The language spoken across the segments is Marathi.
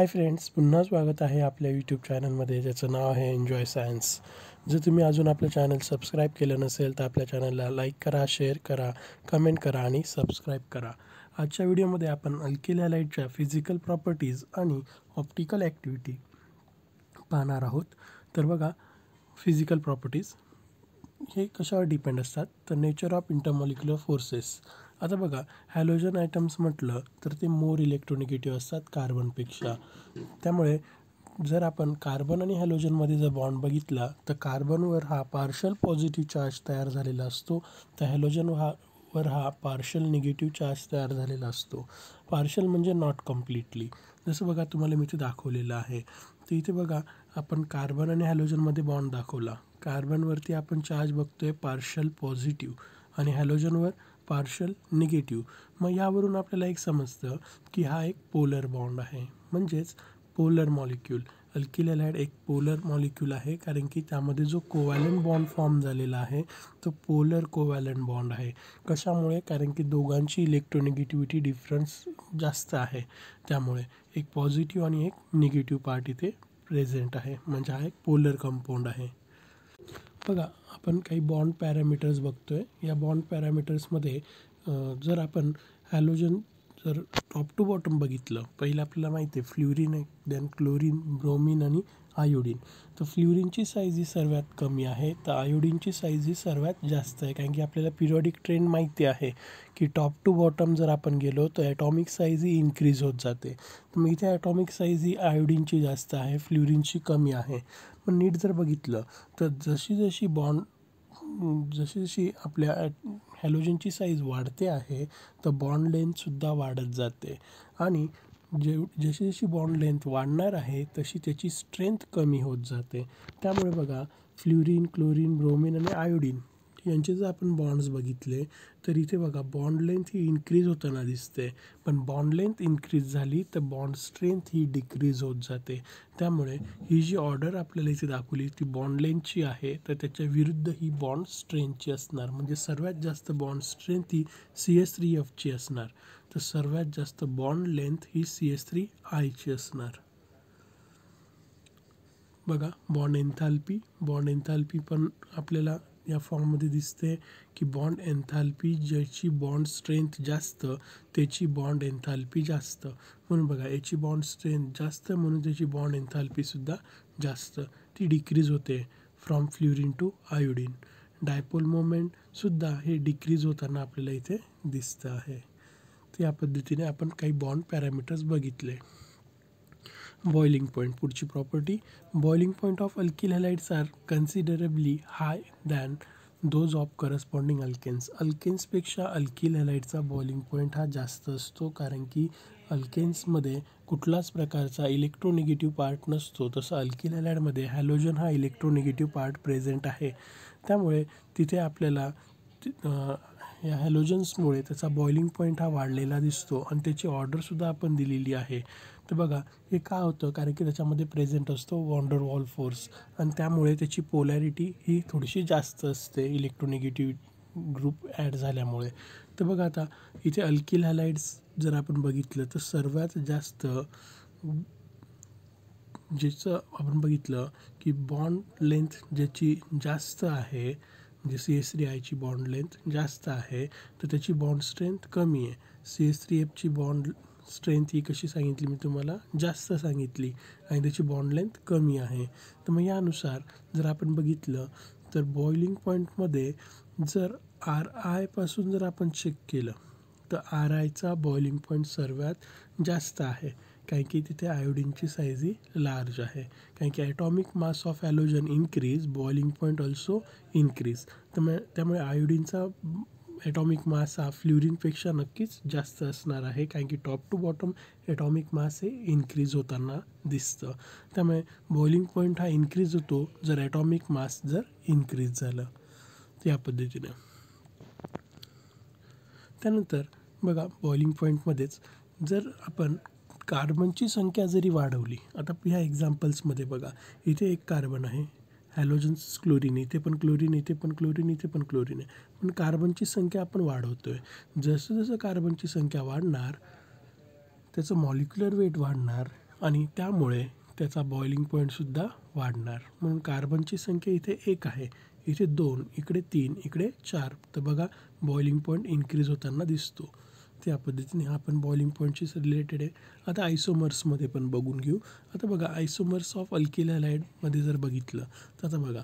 हाय फ्रेंड्स, पुन्हा स्वागत आहे आपल्या यूट्यूब चॅनलमध्ये ज्याचं नाव आहे एन्जॉय सायन्स. जर तुम्ही अजून आपलं चॅनल सबस्क्राईब केलं नसेल तर आपल्या चॅनलला लाईक करा, शेअर करा, कमेंट करा आणि सबस्क्राईब करा. आजच्या व्हिडिओमध्ये आपण अल्किल हॅलाइडच्या फिजिकल प्रॉपर्टीज आणि ऑप्टिकल ॲक्टिव्हिटी पाहणार आहोत. तर बघा, फिजिकल प्रॉपर्टीज हे कशावर डिपेंड असतात तर नेचर ऑफ इंटरमॉलिक्युलर फोर्सेस. आता बघा, हॅलोजन ॲटम्स म्हटलं तर ते मोर इलेक्ट्रोनिगेटिव्ह असतात कार्बनपेक्षा. त्यामुळे जर आपण कार्बन आणि हॅलोजनमध्ये जर बॉन्ड बघितला तर कार्बनवर हा पार्शल पॉझिटिव्ह चार्ज तयार झालेला असतो, तर हॅलोजनवर हा पार्शल निगेटिव्ह चार्ज तयार झालेला असतो. पार्शल म्हणजे नॉट कम्प्लिटली. जसं बघा, तुम्हाला मी इथे दाखवलेलं आहे. तर इथे बघा, आपण कार्बन आणि हॅलोजनमध्ये बॉन्ड दाखवला. कार्बनवरती आपण चार्ज बघतोय पार्शल पॉझिटिव्ह आणि हॅलोजनवर पार्शल निगेटिव्ह. मग यावरून आपल्याला एक समजतं की हा एक पोलर बॉन्ड आहे, म्हणजेच पोलर मॉलिक्यूल. अल्किल हॅलाइड एक पोलर मॉलिक्यूल आहे, कारण की त्यामध्ये जो कोव्हॅलंट बॉन्ड फॉर्म झालेला आहे तो पोलर कोव्हॅलंट बॉन्ड आहे. कशामुळे? कारण की दोघांची इलेक्ट्रोनिगेटिव्हिटी डिफरन्स जास्त आहे, त्यामुळे एक पॉझिटिव्ह आणि एक निगेटिव्ह पार्ट इथे प्रेझेंट आहे, म्हणजे हा एक पोलर कंपाऊंड आहे. बघा, आपण काही बॉन्ड पॅरामीटर्स बघतोय. या बॉन्ड पॅरामीटर्समध्ये जर आपण हॅलोजन जर टॉप टू बॉटम बघितलं, पहिलं आपल्याला माहिती आहे फ्ल्युरिन आहे, देन क्लोरीन, ब्रोमिन आणि आयोडीन. तर फ्ल्युरिनची साईज ही सर्वात कमी आहे, तर आयोडीनची साईज ही सर्वात जास्त आहे. कारण की आपल्याला पिरियॉडिक ट्रेंड माहिती आहे की टॉप टू बॉटम जर आपण गेलो तर ॲटॉमिक साईज ही इन्क्रीज होत जाते. तर मग इथे ॲटॉमिक साईज ही आयोडीनची जास्त आहे, फ्ल्युरिनची कमी आहे. पण नीट जर बघितलं तर जशी जशी आपल्या हॅलोजनची साईज वाढते आहे तर बॉन्ड लेंथसुद्धा वाढत जाते, आणि जशी जशी बॉन्ड लेंथ वाढणार आहे तशी त्याची स्ट्रेंथ कमी होत जाते. त्यामुळे बघा, फ्ल्युरिन, क्लोरीन, ब्रोमिन आणि आयोडीन यांचे जर आपण बॉन्ड्स बघितले तर इथे बघा, बॉन्ड लेंथ ही इन्क्रीज होताना दिसते, पण बॉन्ड लेंथ इन्क्रीज झाली तर बॉन्ड स्ट्रेंथ ही डिक्रीज होत जाते. त्यामुळे ही जी ऑर्डर आपल्याला इथे दाखवली ती बॉन्ड लेंथची आहे, तर त्याच्या विरुद्ध ही बॉन्ड स्ट्रेंथची असणार. म्हणजे सर्वात जास्त बॉन्ड स्ट्रेंथ ही CH3F ची असणार, तर सर्वात जास्त बॉन्ड लेंथ ही CH3I ची असणार. बघा, बॉन्ड एन्थाल्पी पण आपल्याला या फॉर्ममध्ये दिसते की बॉन्ड एन्थाल्पी ज्याची बॉन्ड स्ट्रेंथ जास्त त्याची बॉन्ड एन्थाल्पी जास्त. म्हणून बघा, याची बॉन्ड स्ट्रेंथ जास्त म्हणून त्याची बॉन्ड एन्थाल्पीसुद्धा जास्त, ती डिक्रीज होते फ्रॉम फ्ल्युरिन टू आयोडीन. डायपोल मोमेंटसुद्धा हे डिक्रीज होताना आपल्याला इथे दिसतं आहे. तर या पद्धतीने आपण काही बॉन्ड पॅरामीटर्स बघितले. बॉइलिंग पॉईंट, पुढची property. Boiling point of alkyl halides are considerably high than those of corresponding alkanes. अल्केन्सपेक्षा अल्किल हॅलाइडचा बॉइलिंग पॉईंट हा जास्त असतो, कारण की अल्केन्समध्ये कुठलाच प्रकारचा इलेक्ट्रोनिगेटिव्ह पार्ट नसतो, तसं अल्किल हॅलाइडमध्ये हॅलोजन हा इलेक्ट्रोनिगेटिव्ह पार्ट प्रेझेंट आहे. त्यामुळे तिथे आपल्याला या हॅलोजन्समुळे त्याचा बॉइलिंग पॉईंट हा वाढलेला दिसतो, आणि त्याची ऑर्डरसुद्धा आपण दिलेली आहे. तर बघा, हे का होतं? कारण की त्याच्यामध्ये प्रेझेंट असतो वॉन डर वॉल फोर्स, आणि त्यामुळे त्याची पोलॅरिटी ही थोडीशी जास्त असते इलेक्ट्रोनिगेटिव्ह ग्रुप ॲड झाल्यामुळे. तर बघा, आता इथे अल्किल हॅलाइड्स जर आपण बघितलं तर सर्वात जास्त ज्याचं आपण बघितलं की बॉन्ड लेंथ ज्याची जास्त आहे, म्हणजे CH3I ची बॉन्ड लेंथ जास्त आहे, तर त्याची बॉन्ड स्ट्रेंथ कमी आहे. CH3F ची बॉन्ड स्ट्रेंथ ही कशी सांगितली मी तुम्हाला? जास्त सांगितली, आणि त्याची बॉन्ड लेंथ कमी आहे. तर मग यानुसार जर आपण बघितलं तर बॉइलिंग पॉईंटमध्ये जर RI पासून जर आपण चेक केलं तर RIचा बॉइलिंग पॉईंट सर्वात जास्त आहे, कारण की तिथे आयोडीनची साईज ही लार्ज आहे. कारण की atomic mass of halogen increase, boiling point also increase. त्यामुळे आयोडीनचा ॲटॉमिक मास हा फ्ल्युरिनपेक्षा नक्कीच जास्त असणार आहे, कारण की top to bottom atomic mass हे इन्क्रीज होताना दिसतं. त्यामुळे बॉइलिंग पॉईंट हा इन्क्रीज होतो जर ॲटॉमिक मास जर इन्क्रीज झालं, तर या पद्धतीने. त्यानंतर बघा, बॉइलिंग पॉईंटमध्येच जर आपण कार्बनची संख्या जरी वाढवली, आता ह्या एक्झाम्पल्समध्ये बघा, इथे एक कार्बन आहे, हॅलोजन्स क्लोरीन, इथे पण क्लोरीन, इथे पण क्लोरीन, इथे पण क्लोरीन आहे, पण कार्बनची संख्या आपण वाढवतोय. जसं जसं कार्बनची संख्या वाढणार त्याचं मॉलिक्युलर वेट वाढणार, आणि त्यामुळे त्याचा बॉइलिंग पॉईंटसुद्धा वाढणार. म्हणून कार्बनची संख्या इथे 1 आहे, इथे 2, इकडे 3, इकडे 4. तर बघा बॉइलिंग पॉईंट इन्क्रीज होताना दिसतो. त्या पद्धतीने हा पण बॉइलिंग पॉईंटशी रिलेटेड आहे. आता आयसोमर्समध्ये पण बघून घेऊ. आता बघा आयसोमर्स ऑफ अल्किल हॅलाइडमध्ये जर बघितलं तर आता बघा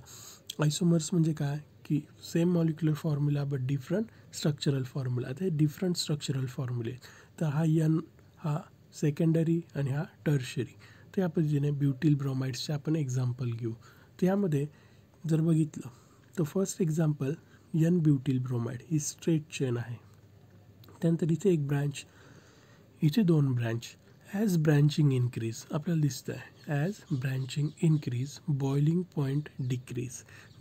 आयसोमर्स म्हणजे काय की same molecular formula but different structural formula. आता हे डिफरंट स्ट्रक्चरल फॉर्म्युले, तर हा एन हा सेकंडरी आणि हा टर्शरी. तर या पद्धतीने ब्युटिल ब्रोमाइड्सचे आपण एक्झाम्पल घेऊ. तर यामध्ये जर बघितलं तर फर्स्ट एक्झाम्पल एन ब्युटिल ब्रोमाइड ही स्ट्रेट चेन आहे. त्यानंतर इथे एक ब्रँच, इथे 2 ब्रँच. ॲज ब्रँचिंग इन्क्रीज आपल्याला दिसतं आहे as branching increase boiling point decrease.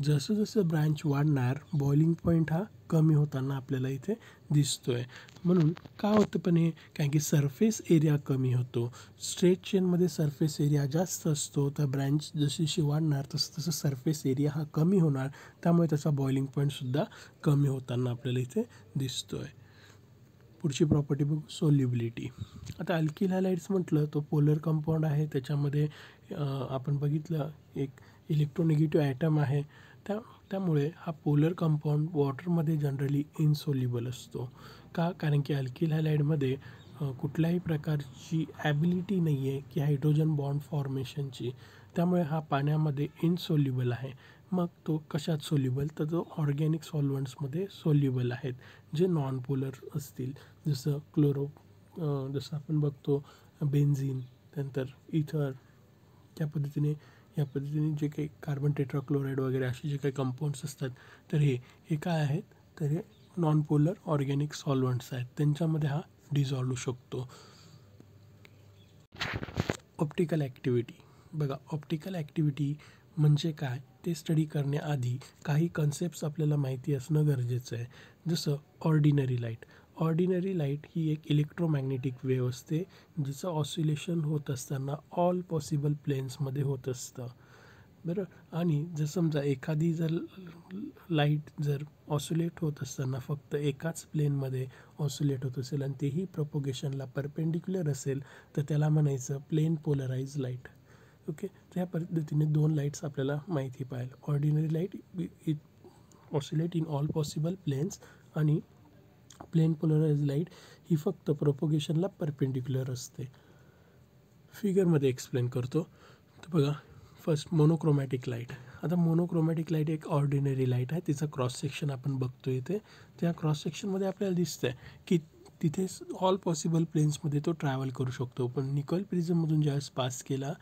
जसं जसं ब्रँच वाढणार बॉइलिंग पॉईंट हा कमी होताना आपल्याला इथे दिसतो आहे. म्हणून का होतं पण हे, कारण की सरफेस एरिया कमी होतो. स्ट्रेट चेनमध्ये सरफेस एरिया जास्त असतो, तर ब्रँच जशी जशी वाढणार तसं तसं सरफेस एरिया हा कमी होणार, त्यामुळे त्याचा बॉइलिंग पॉईंटसुद्धा कमी होताना आपल्याला इथे दिसतो आहे. पुढची प्रॉपर्टी बघू, सोल्युबिलिटी. आता अल्किल हॅलाइड्स म्हटलं तो पोलर कंपाऊंड आहे. त्याच्यामध्ये आपण बघितलं एक इलेक्ट्रोनेगेटिव्ह ॲटम आहे. त्यामुळे हा पोलर कंपाऊंड वॉटरमध्ये जनरली इनसोल्युबल असतो. का? कारण की अल्किल हॅलाइडमध्ये कुठल्याही प्रकारची ॲबिलिटी नाही आहे की हायड्रोजन बॉन्ड फॉर्मेशनची, त्यामुळे हा पाण्यामध्ये इनसोल्युबल आहे. मग तो कशात सोल्युबल, तर तो ऑर्गॅनिक सॉल्वंट्समध्ये सोल्युबल आहेत जे नॉन पोलर असतील, जसं जसं आपण बघतो बेन्झिन, त्यानंतर इथर. या पद्धतीने जे काही कार्बन टेट्राक्लोराईड वगैरे असे जे काही कंपाऊंड्स असतात, तर हे काय आहेत, तर हे नॉन पोलर ऑर्गॅनिक सॉल्वंट्स आहेत, त्यांच्यामध्ये हा डिझॉल्व होऊ शकतो. ऑप्टिकल ॲक्टिव्हिटी बघा, ऑप्टिकल ॲक्टिव्हिटी म्हणजे काय ते स्टडी करण्याआधी काही कन्सेप्ट्स आपल्याला माहिती असणं गरजेचं आहे. जसं ऑर्डिनरी लाईट. ऑर्डिनरी लाईट ही एक इलेक्ट्रोमॅग्नेटिक वेव्ह असते, जिचं ऑसिलेशन होत असताना ऑल पॉसिबल प्लेन्समध्ये होत असतं, बरं. आणि जर समजा एखादी जर लाईट जर ऑसिलेट होत असताना फक्त एकाच प्लेनमध्ये ऑसिलेट होत असेल आणि तेही प्रपोगेशनला परपेंडिक्युलर असेल, तर त्याला म्हणायचं प्लेन पोलराइज लाईट. ओके, तर या पद्धतीने 2 लाईट्स आपल्याला माहिती पाहिजे. Ordinary light it oscillate in all possible planes, आणि प्लेन पोलराइज लाईट ही फक्त प्रोपोगेशनला परपेंडिक्युलर असते. फिगरमध्ये एक्सप्लेन करतो. तर बघा, फर्स्ट मोनोक्रोमॅटिक लाईट. आता मोनोक्रोमॅटिक लाईट एक ऑर्डिनरी लाईट आहे, तिचा क्रॉस सेक्शन आपण बघतो इथे. त्या क्रॉस सेक्शनमध्ये आपल्याला दिसतं आहे की तिथे ऑल पॉसिबल प्लेन्समध्ये तो ट्रॅव्हल करू शकतो. पण निकॉल प्रिझममधून ज्यावेळेस पास केला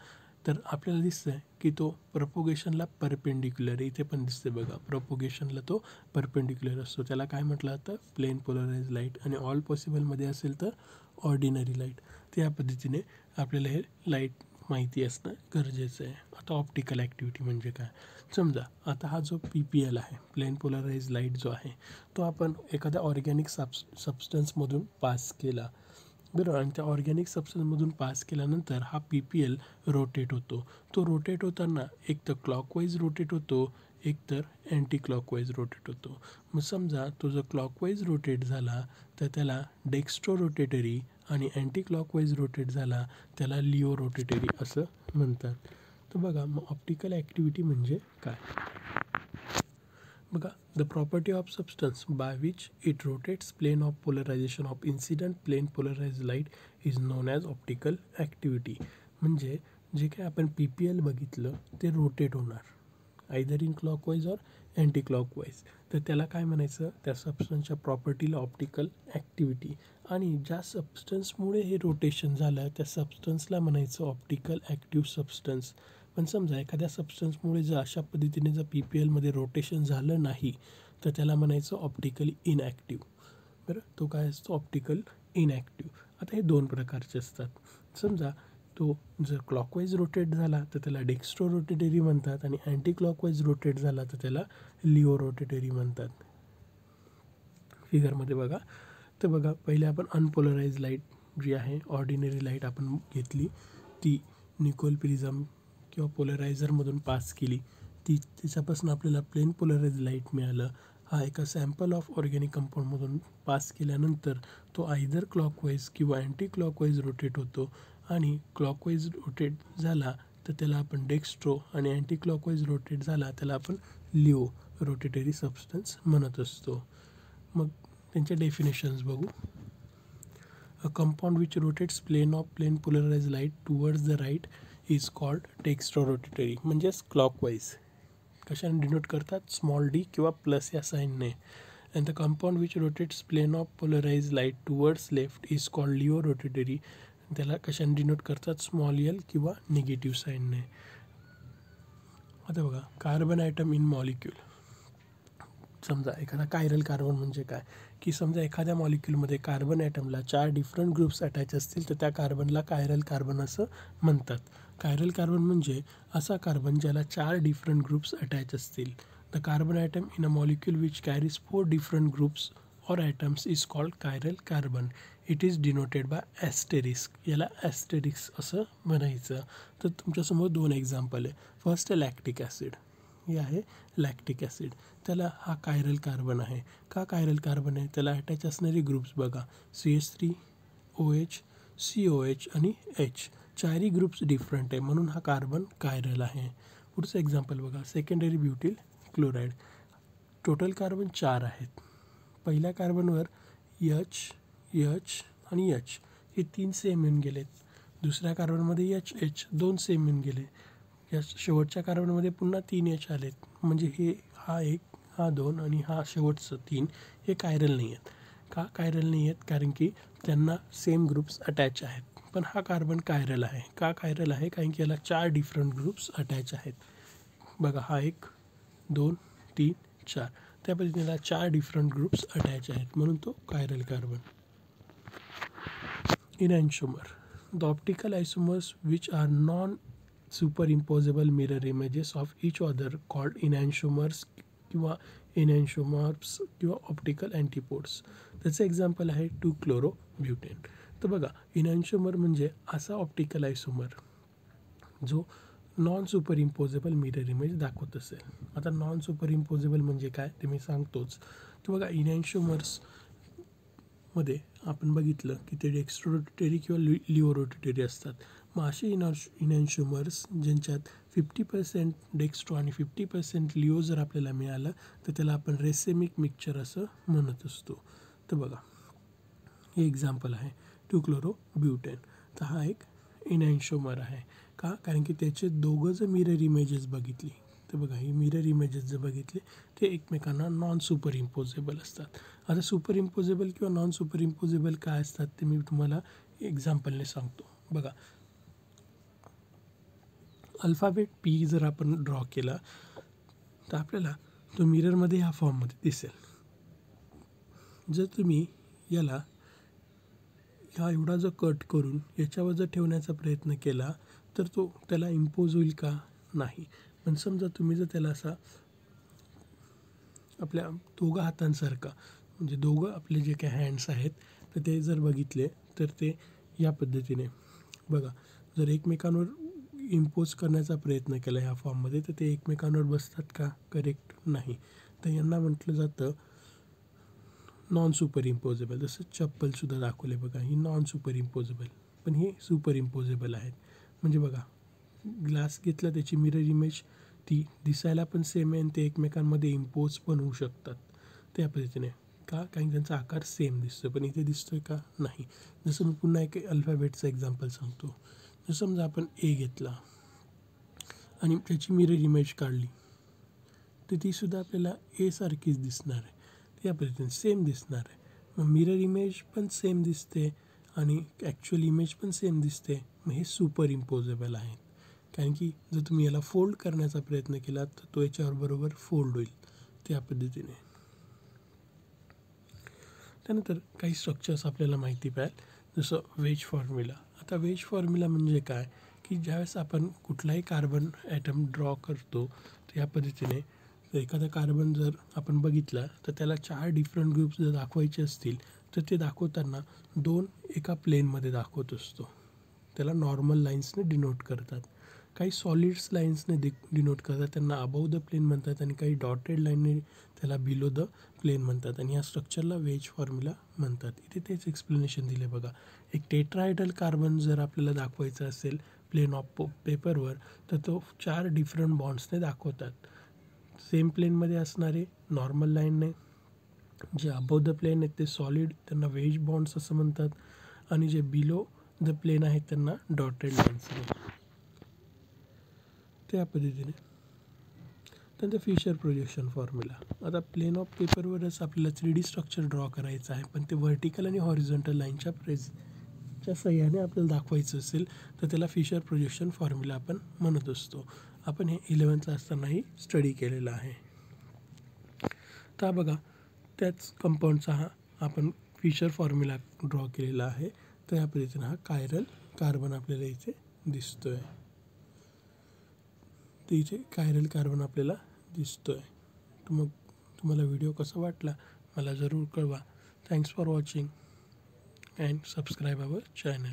तर आपल्याला दिसतं आहे की तो प्रपोगेशनला परपेंडिक्युलर, इथे पण दिसते बघा, प्रपोगेशनला तो परपेंडिक्युलर असतो. त्याला काय म्हटलं जातं, प्लेन पोलराइज लाईट. आणि ऑल पॉसिबलमध्ये असेल तर ऑर्डिनरी लाईट. त्या पद्धतीने आपल्याला हे लाईट माहिती असणं गरजेचं आहे. आता ऑप्टिकल ॲक्टिव्हिटी म्हणजे काय, समजा आता हा जो PPL आहे, प्लेन पोलराइज लाईट जो आहे, तो आपण एखाद्या ऑर्गॅनिक सबस्टन्समधून पास केला, बरोबर. आणि त्या ऑर्गॅनिक सबस्टन्समधून पास केल्यानंतर हा PPL रोटेट होतो. तो रोटेट होताना एक तर क्लॉकवाईज रोटेट होतो, एक तर अँटी क्लॉकवाईज रोटेट होतो. मग समजा तो जर क्लॉकवाईज रोटेट झाला तर त्याला डेक्स्ट्रो रोटेटरी, आणि अँटी क्लॉकवाईज रोटेट झाला त्याला लिओ रोटेटरी असं म्हणतात. तर बघा, मग ऑप्टिकल ॲक्टिव्हिटी म्हणजे काय बघा, the property of substance by which it rotates plane of polarisation of incident plane polarise light is known as optical activity. म्हणजे जे काही आपण PPL बघितलं ते रोटेट होणार, either in clockwise or anti clockwise. तर त्याला काय म्हणायचं, त्या सबस्टन्सच्या प्रॉपर्टीला ऑप्टिकल ॲक्टिव्हिटी. आणि ज्या सबस्टन्समुळे हे रोटेशन झालं त्या सबस्टन्सला म्हणायचं ऑप्टिकल ॲक्टिव्ह सबस्टन्स. पण समजा एखाद्या सबस्टन्समुळे जर अशा पद्धतीने जर PPLमध्ये रोटेशन झालं नाही तर त्याला म्हणायचं ऑप्टिकली इनॲक्टिव्ह, बरं. तो काय असतो, ऑप्टिकल इनॲक्टिव्ह. आता हे 2 प्रकारचे असतात. समजा तो जर क्लॉकवाईज रोटेट झाला तर त्याला डेक्स्ट्रो रोटेटरी म्हणतात, आणि अँटी क्लॉकवाईज रोटेट झाला तर त्याला लिओ रोटेटरी म्हणतात. फिगरमध्ये बघा, तर बघा पहिले आपण अनपोलराइज लाईट जी आहे, ऑर्डिनरी लाईट आपण घेतली, ती निकोल प्रिझम किंवा पोलरायझरमधून पास केली, त्याच्यापासून आपल्याला प्लेन पोलराइज लाईट मिळालं. हा एका सॅम्पल ऑफ ऑर्गॅनिक कंपाऊंडमधून पास केल्यानंतर तो आयदर क्लॉकवाईज किंवा अँटी क्लॉकवाईज रोटेट होतो, आणि क्लॉकवाईज रोटेट झाला तर त्याला आपण डेक्स्ट्रो, आणि अँटी क्लॉकवाईज रोटेट झाला त्याला आपण लिओ रोटेटरी सबस्टन्स म्हणत असतो. मग त्यांच्या डेफिनेशन्स बघू. A compound which rotates plane of plane polarise light towards the right is called dextro rotatory. म्हणजेच क्लॉकवाईज कशाने डिनोट करतात, स्मॉल डी किंवा प्लस या साईनने. And the compound which rotates plane of polarise light towards left is called laevo rotatory. त्याला कशाने डिनोट करतात, स्मॉल एल किंवा निगेटिव्ह साईनने. आता बघा, कार्बन ॲटम इन मॉलिक्यूल. समजा एखादा कायरल कार्बन म्हणजे काय, की समजा एखाद्या मॉलिक्यूलमध्ये कार्बन ॲटमला 4 डिफरंट ग्रुप्स अटॅच असतील तर त्या कार्बनला कायरल कार्बन असं म्हणतात. कायरल कार्बन म्हणजे असा कार्बन ज्याला 4 डिफरंट ग्रुप्स अटॅच असतील. The carbon atom in a molecule which carries 4 different groups or atoms is called chiral carbon. It is denoted by asterisk. याला ॲस्टेरिस्क असं म्हणायचं. तर तुमच्यासमोर 2 एक्झाम्पल आहे. फर्स्ट आहे लॅक्टिक ॲसिड. हे आहे लॅक्टिक ॲसिड. त्याला हा कायरल कार्बन आहे. का कायरल कार्बन आहे, त्याला अटॅच असणारे ग्रुप्स बघा, CH3, OH, COH आणि H. 4ही ग्रुप्स डिफरंट आहे म्हणून हा कार्बन कायरल आहे. पुढचं एक्झाम्पल बघा, सेकंडरी ब्युटिल क्लोराईड. टोटल कार्बन 4 आहेत. पहिल्या कार्बनवर H आणि H हे 3 सेम येऊन गेलेत. दुसऱ्या कार्बनमध्ये H 2 सेम येऊन गेले. या शेवटच्या कार्बनमध्ये पुन्हा 3 H आलेत. म्हणजे हा 1, हा 2 आणि हा शेवटचं 3 हे कायरल नाही आहेत. का कायरल नाही आहेत, कारण की त्यांना सेम ग्रुप्स अटॅच आहेत. पण हा कार्बन कायरल आहे. का कायरल आहे, कारण की याला 4 डिफरंट ग्रुप्स अटॅच आहेत. बघा, हा 1, 2, 3, 4 त्या पद्धतीने 4 डिफरंट ग्रुप्स अटॅच आहेत म्हणून तो chiral carbon. Enantiomer. The optical isomers which are non superimposable mirror images of each other called enantiomers किंवा इनॅन्शोमर्स किंवा ऑप्टिकल अँटीपोड्स. त्याचं एक्झाम्पल आहे 2-क्लोरो-ब्युटेन. तर बघा, इनॅन्शोमर म्हणजे असा ऑप्टिकल आयसोमर जो नॉन सुपरइम्पोजेबल मिरर इमेज दाखवत असेल. आता नॉन सुपरइम्पोजेबल म्हणजे काय ते मी सांगतोच. की बघा, इनॅन्शोमर्समध्ये आपण बघितलं की ते डेक्स्ट्रो रोटेटरी किंवा लिओ रोटेटरी असतात. मग असे इनॅन्शोमर्स ज्यांच्यात 50% डेक्स्ट्रो आणि 50% लिओ जर आपल्याला मिळालं तर त्याला आपण रेसेमिक मिक्सचर असं म्हणत असतो. तर बघा, हे एक्झाम्पल आहे 2-क्लोरो-ब्युटेन. तर हा एक इनॅन्शोमर आहे. का, कारण की त्याचे दोघं जर मिरर इमेजेस बघितली तर बघा, ही मिरर इमेजेस जर बघितले ते एकमेकांना नॉन सुपर इम्पोजेबल असतात. आता सुपर इम्पोजेबल किंवा नॉन सुपर इम्पोजेबल काय असतात ते मी तुम्हाला एक्झाम्पलने सांगतो. बघा, अल्फाबेट P जर आपण ड्रॉ केला तर आपल्याला तो मिररमध्ये ह्या फॉर्ममध्ये दिसेल. जर तुम्ही याला हा एवढा जर कट करून याच्यावर जर ठेवण्याचा प्रयत्न केला तर तो त्याला इम्पोज होईल का, नाही. पण समजा तुम्ही जर त्याला असा आपल्या दोघं हातांसारखा, म्हणजे दोघं आपले जे काही हँड्स आहेत तर ते जर बघितले तर ते या पद्धतीने बघा, जर एकमेकांवर इम्पोज करण्याचा प्रयत्न केला ह्या फॉर्ममध्ये तर ते एकमेकांवर बसतात का, करेक्ट नाही. तर यांना म्हटलं जातं नॉन सुपर इम्पोजेबल. जसं चप्पलसुद्धा दाखवले बघा, ही नॉन सुपर इम्पोजेबल, पण हे सुपर इम्पोजेबल आहेत. म्हणजे बघा, ग्लास घेतला त्याची मिरर इमेज ती दिसायला पण सेम आहे आणि ते एकमेकांमध्ये इम्पोज पण होऊ शकतात त्या पद्धतीने. का, कारण त्यांचा आकार सेम दिसतो, पण इथे दिसतोय का, नाही. जसं मी पुन्हा एक अल्फाबेटचं एक्झाम्पल सांगतो. जसं समजा आपण A घेतला आणि त्याची मिरर इमेज काढली तर तीसुद्धा आपल्याला A सारखीच दिसणार आहे. त्या पद्धतीने सेम दिसणार आहे. मग मिरर इमेज पण सेम दिसते आणि ॲक्च्युअल इमेज पण सेम दिसते. मग हे सुपर इम्पोजेबल आहेत. कारण की जर तुम्ही याला फोल्ड करण्याचा प्रयत्न केला तर तो याच्यावर बरोबर फोल्ड होईल त्या पद्धतीने. त्यानंतर काही स्ट्रक्चर्स आपल्याला माहिती पाहिजे, जसं वेज फॉर्म्युला. आता वेज फॉर्म्युला म्हणजे काय, की ज्यावेळेस आपण कुठलाही कार्बन ॲटम ड्रॉ करतो तर या पद्धतीने एखादा कार्बन जर आपण बघितला तर त्याला 4 डिफरंट ग्रुप्स जर दाखवायचे असतील तर ते दाखवताना 2 एका प्लेनमध्ये दाखवत असतो. त्याला नॉर्मल लाईन्सने डिनोट करतात. काही सॉलिड्स लाईन्सने डिनोट करतात, त्यांना अबव द प्लेन म्हणतात, आणि काही डॉटेड लाईनने त्याला बिलो द प्लेन म्हणतात, आणि या स्ट्रक्चरला वेज फॉर्म्युला म्हणतात. इथे तेच एक्सप्लेनेशन दिले बघा. एक टेट्राहायड्रल कार्बन जर आपल्याला दाखवायचा असेल प्लेन ऑफ पेपरवर, तर तो 4 डिफरंट बॉन्ड्सने दाखवतात. सेम प्लेनमध्ये असणारे नॉर्मल लाईनने, जे अबव द प्लेन आहेत ते सॉलिड, त्यांना वेज बॉन्ड्स असं म्हणतात, आणि जे बिलो द प्लेन आहेत त्यांना डॉटेड लाईन्सने. त्या पद्धतीने. त्यानंतर फिशर प्रोजेक्शन फॉर्म्युला. आता प्लेन ऑफ पेपरवरच आपल्याला 3D स्ट्रक्चर ड्रॉ करायचं आहे, पण ते व्हर्टिकल आणि हॉरिझॉन्टल लाईनच्या सहाय्याने आपल्याला दाखवायचं असेल तर त्याला फिशर प्रोजेक्शन फॉर्म्युला आपण म्हणत असतो. आपण हे 11th असतानाही स्टडी केलेलं आहे. तर बघा, त्याच कंपाऊंडचा हा आपण फिशर फॉर्म्युला ड्रॉ केलेला आहे. तर या पद्धतीने हा कायरल कार्बन आपल्याला इथे दिसतोय. तर इथे कायरल कार्बन आपल्याला दिसतोय. तर मग तुम्हाला व्हिडिओ कसा वाटला मला जरूर कळवा. Thanks for watching and subscribe our channel.